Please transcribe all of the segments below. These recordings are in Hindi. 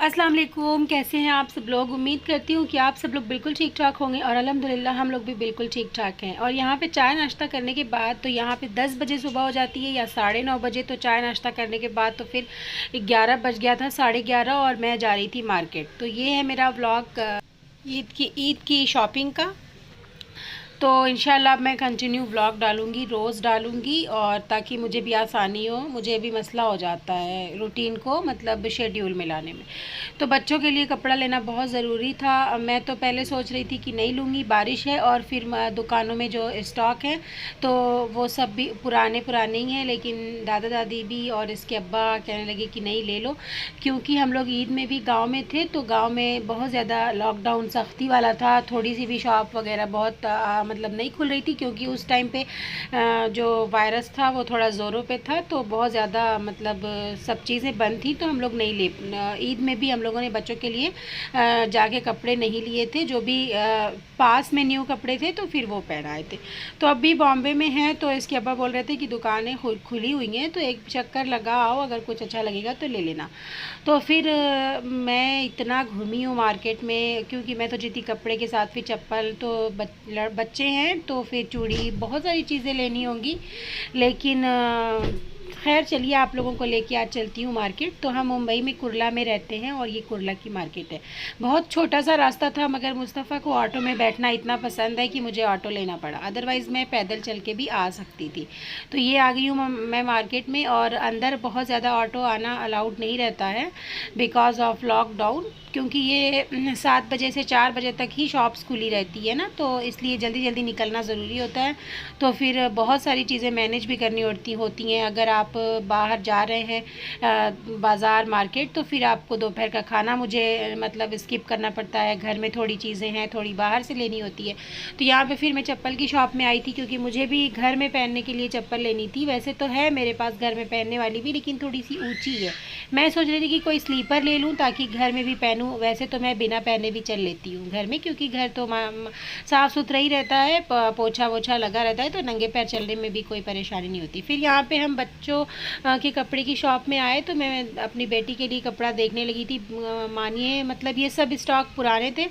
अस्सलाम वालेकुम। कैसे हैं आप सब लोग। उम्मीद करती हूँ कि आप सब लोग बिल्कुल ठीक ठाक होंगे और अल्हम्दुलिल्लाह हम लोग भी बिल्कुल ठीक ठाक हैं। और यहाँ पे चाय नाश्ता करने के बाद तो यहाँ पे 10 बजे सुबह हो जाती है या 9:30 बजे। तो चाय नाश्ता करने के बाद तो फिर 11 बज गया था, 11:30, और मैं जा रही थी मार्केट। तो ये है मेरा व्लॉग ईद की शॉपिंग का। तो इंशाल्लाह अब मैं कंटिन्यू व्लॉग डालूँगी, रोज़ डालूँगी, और ताकि मुझे भी आसानी हो। मुझे भी मसला हो जाता है रूटीन को मतलब शेड्यूल में लाने में। तो बच्चों के लिए कपड़ा लेना बहुत ज़रूरी था। मैं तो पहले सोच रही थी कि नहीं लूँगी, बारिश है, और फिर दुकानों में जो स्टॉक है तो वो सब भी पुराने पुराने ही हैं। लेकिन दादा दादी भी और इसके अब्बा कहने लगे कि नहीं ले लो, क्योंकि हम लोग ईद में भी गाँव में थे तो गाँव में बहुत ज़्यादा लॉकडाउन सख्ती वाला था। थोड़ी सी भी शॉप वगैरह बहुत मतलब नहीं खुल रही थी, क्योंकि उस टाइम पे जो वायरस था वो थोड़ा ज़ोरों पे था। तो बहुत ज़्यादा मतलब सब चीज़ें बंद थी। तो हम लोग नहीं ले ईद में भी हम लोगों ने बच्चों के लिए जाके कपड़े नहीं लिए थे। जो भी पास में न्यू कपड़े थे तो फिर वो पहनाए थे। तो अभी बॉम्बे में हैं तो इसके अब्बा बोल रहे थे कि दुकानें खुली हुई हैं तो एक चक्कर लगा आओ, अगर कुछ अच्छा लगेगा तो ले लेना। तो फिर मैं इतना घूमी हूँ मार्केट में, क्योंकि मैं तो जीती कपड़े के साथ फिर चप्पल, तो बच्चे हैं तो फिर चूड़ी, बहुत सारी चीज़ें लेनी होंगी। लेकिन खैर चलिए आप लोगों को लेके आज चलती हूँ मार्केट। तो हम मुंबई में कुर्ला में रहते हैं और ये कुर्ला की मार्केट है। बहुत छोटा सा रास्ता था, मगर मुस्तफ़ा को ऑटो में बैठना इतना पसंद है कि मुझे ऑटो लेना पड़ा, अदरवाइज़ मैं पैदल चल के भी आ सकती थी। तो ये आ गई हूँ मैं मार्केट में, और अंदर बहुत ज़्यादा ऑटो आना अलाउड नहीं रहता है बिकॉज़ ऑफ लॉकडाउन, क्योंकि ये 7 बजे से 4 बजे तक ही शॉप्स खुली रहती है ना, तो इसलिए जल्दी जल्दी निकलना ज़रूरी होता है। तो फिर बहुत सारी चीज़ें मैनेज भी करनी होती हैं। अगर आप बाहर जा रहे हैं बाज़ार मार्केट, तो फिर आपको दोपहर का खाना मुझे मतलब स्किप करना पड़ता है। घर में थोड़ी चीज़ें हैं, थोड़ी बाहर से लेनी होती है। तो यहाँ पे फिर मैं चप्पल की शॉप में आई थी, क्योंकि मुझे भी घर में पहनने के लिए चप्पल लेनी थी। वैसे तो है मेरे पास घर में पहनने वाली भी, लेकिन थोड़ी सी ऊँची है। मैं सोच रही थी कि कोई स्लीपर ले लूँ ताकि घर में भी पहनूँ। वैसे तो मैं बिना पहने भी चल लेती हूँ घर में, क्योंकि घर तो साफ़ सुथरा ही रहता है, पोछा वोछा लगा रहता है, तो नंगे पैर चलने में भी कोई परेशानी नहीं होती। फिर यहाँ पे हम बच्चों के कपड़े की शॉप में आए, तो मैं अपनी बेटी के लिए कपड़ा देखने लगी थी। मानिए मतलब ये सब स्टॉक पुराने थे।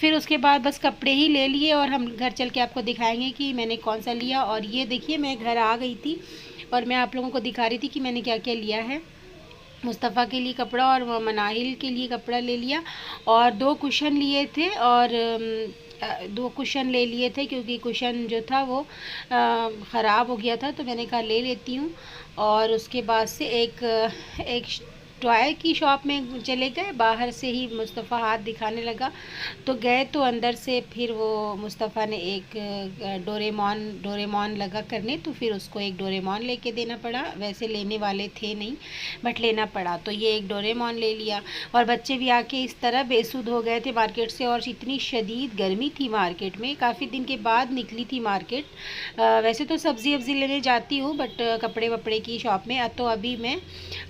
फिर उसके बाद बस कपड़े ही ले लिए, और हम घर चल के आपको दिखाएंगे कि मैंने कौन सा लिया। और ये देखिए मैं घर आ गई थी और मैं आप लोगों को दिखा रही थी कि मैंने क्या क्या लिया है। मुस्तफ़ा के लिए कपड़ा और मनाहिल के लिए कपड़ा ले लिया, और 2 कुशन लिए थे, और 2 कुशन ले लिए थे, क्योंकि कुशन जो था वो ख़राब हो गया था, तो मैंने कहा ले लेती हूँ। और उसके बाद से एक टॉय की शॉप में चले गए। बाहर से ही मुस्तफ़ा हाथ दिखाने लगा तो गए, तो अंदर से फिर वो मुस्तफ़ा ने एक डोरेमोन लगा करने, तो फिर उसको एक डोरेमोन लेके देना पड़ा। वैसे लेने वाले थे नहीं, बट लेना पड़ा, तो ये एक डोरेमोन ले लिया। और बच्चे भी आके इस तरह बेसुध हो गए थे मार्केट से, और इतनी शदीद गर्मी थी मार्केट में। काफ़ी दिन के बाद निकली थी मार्केट। वैसे तो सब्ज़ी वब्ज़ी लेने जाती हूँ, बट कपड़े वपड़े की शॉप में। तो अभी मैं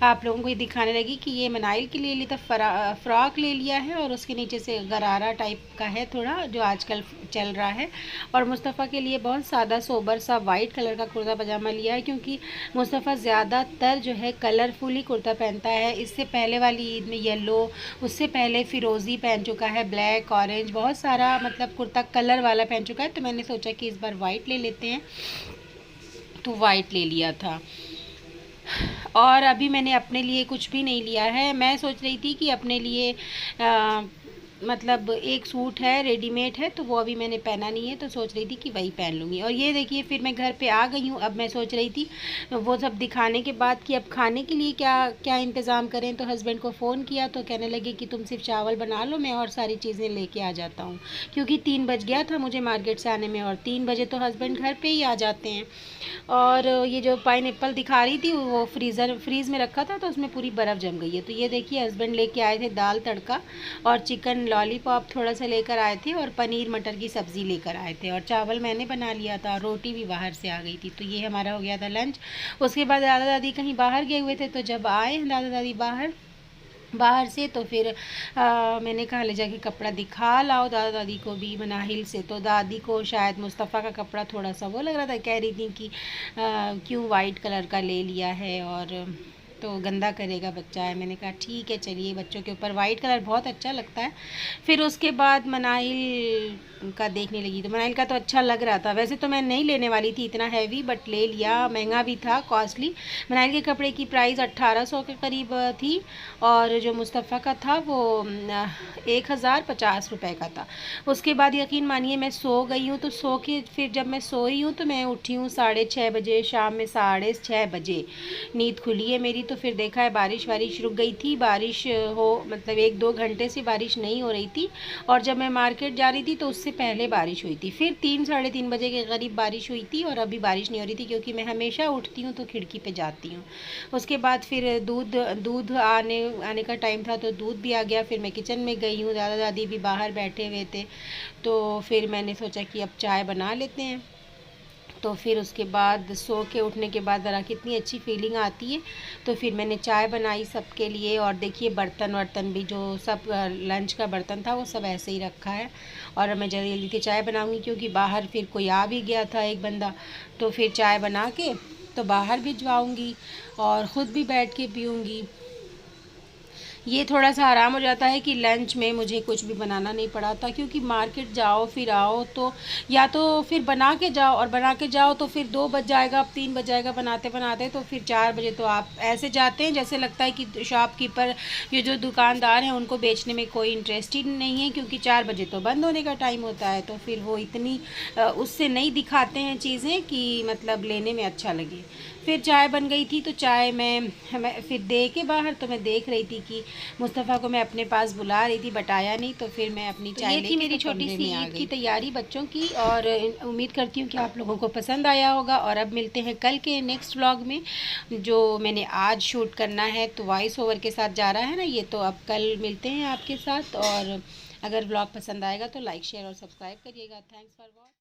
आप लोगों को ये दिखाने लगी कि ये मनाइल के लिए लिया था, फ़्रॉक ले लिया है, और उसके नीचे से गरारा टाइप का है थोड़ा, जो आजकल चल रहा है। और मुस्तफ़ा के लिए बहुत सादा सोबर सा वाइट कलर का कुर्ता पजामा लिया है, क्योंकि मुस्तफ़ा ज़्यादातर जो है कलरफुल ही कुर्ता पहनता है। इससे पहले वाली ईद में येलो, उससे पहले फ़िरोज़ी पहन चुका है, ब्लैक, ऑरेंज, बहुत सारा मतलब कुर्ता कलर वाला पहन चुका है। तो मैंने सोचा कि इस बार वाइट ले लेते हैं, तो वाइट ले लिया था। और अभी मैंने अपने लिए कुछ भी नहीं लिया है। मैं सोच रही थी कि अपने लिए मतलब एक सूट है, रेडीमेड है, तो वो अभी मैंने पहना नहीं है, तो सोच रही थी कि वही पहन लूँगी। और ये देखिए फिर मैं घर पे आ गई हूँ। अब मैं सोच रही थी वो सब दिखाने के बाद कि अब खाने के लिए क्या क्या इंतज़ाम करें। तो हस्बैंड को फ़ोन किया तो कहने लगे कि तुम सिर्फ चावल बना लो, मैं और सारी चीज़ें लेके आ जाता हूँ, क्योंकि 3 बज गया था मुझे मार्केट से आने में, और 3 बजे तो हस्बैंड घर पर ही आ जाते हैं। और ये जो पाइनएप्पल दिखा रही थी वो फ्रीज़ में रखा था, तो उसमें पूरी बर्फ़ जम गई है। तो ये देखिए हस्बैंड लेके आए थे दाल तड़का और चिकन लॉलीपॉप थोड़ा सा लेकर आए थे, और पनीर मटर की सब्ज़ी लेकर आए थे, और चावल मैंने बना लिया था, और रोटी भी बाहर से आ गई थी। तो ये हमारा हो गया था लंच। उसके बाद दादा दादी कहीं बाहर गए हुए थे, तो जब आए दादा दादी बाहर से, तो फिर मैंने कहा ले जाके कपड़ा दिखा लाओ दादा दादी को भी मनाहिल से। तो दादी को शायद मुस्तफ़ा का कपड़ा थोड़ा सा वो लग रहा था, कह रही थी कि क्यों वाइट कलर का ले लिया है। और तो गंदा करेगा बच्चा है। मैंने कहा ठीक है चलिए, बच्चों के ऊपर वाइट कलर बहुत अच्छा लगता है। फिर उसके बाद मनाइल का देखने लगी, तो मनाइल का तो अच्छा लग रहा था। वैसे तो मैं नहीं लेने वाली थी इतना हैवी, बट ले लिया, महंगा भी था, कॉस्टली। मनाइल के कपड़े की प्राइस 1800 के करीब थी, और जो मुस्तफ़ा का था वो 1050 रुपये का था। उसके बाद यकीन मानिए मैं सो गई हूँ, तो सो के फिर जब मैं सोई हूँ तो मैं उठी हूँ 6:30 बजे, शाम में 6:30 बजे नींद खुली है मेरी। तो फिर देखा है बारिश वारिश रुक गई थी, बारिश हो मतलब 1-2 घंटे से बारिश नहीं हो रही थी, और जब मैं मार्केट जा रही थी तो उससे पहले बारिश हुई थी। फिर 3-3:30 बजे के करीब बारिश हुई थी, और अभी बारिश नहीं हो रही थी, क्योंकि मैं हमेशा उठती हूँ तो खिड़की पे जाती हूँ। उसके बाद फिर दूध आने का टाइम था, तो दूध भी आ गया। फिर मैं किचन में गई हूँ, दादा दादी भी बाहर बैठे हुए थे, तो फिर मैंने सोचा कि अब चाय बना लेते हैं। तो फिर उसके बाद सो के उठने के बाद ज़रा कितनी अच्छी फीलिंग आती है। तो फिर मैंने चाय बनाई सबके लिए, और देखिए बर्तन वर्तन भी जो सब लंच का बर्तन था वो सब ऐसे ही रखा है। और मैं जल्दी जल्दी से चाय बनाऊंगी, क्योंकि बाहर फिर कोई आ भी गया था एक बंदा, तो फिर चाय बना के तो बाहर भिजवाऊंगी और ख़ुद भी बैठ के पीऊँगी। ये थोड़ा सा आराम हो जाता है कि लंच में मुझे कुछ भी बनाना नहीं पड़ा था, क्योंकि मार्केट जाओ फिर आओ तो या तो फिर बना के जाओ, और बना के जाओ तो फिर 2 बज जाएगा, अब 3 बज जाएगा बनाते बनाते, तो फिर 4 बजे तो आप ऐसे जाते हैं जैसे लगता है कि शॉपकीपर, ये जो दुकानदार हैं उनको बेचने में कोई इंटरेस्ट ही नहीं है, क्योंकि 4 बजे तो बंद होने का टाइम होता है। तो फिर वो इतनी उससे नहीं दिखाते हैं चीज़ें कि मतलब लेने में अच्छा लगे। फिर चाय बन गई थी, तो चाय मैं फिर दे के बाहर, तो मैं देख रही थी कि मुस्तफ़ा को मैं अपने पास बुला रही थी, बट आया नहीं, तो फिर मैं अपनी चाय लेके मेरी छोटी सी ईद की तैयारी बच्चों की। और उम्मीद करती हूँ कि आप लोगों को पसंद आया होगा। और अब मिलते हैं कल के नेक्स्ट व्लॉग में, जो मैंने आज शूट करना है, तो वॉइस ओवर के साथ जा रहा है ना ये, तो अब कल मिलते हैं आपके साथ। और अगर व्लॉग पसंद आएगा तो लाइक शेयर और सब्सक्राइब करिएगा। Thanks for watching.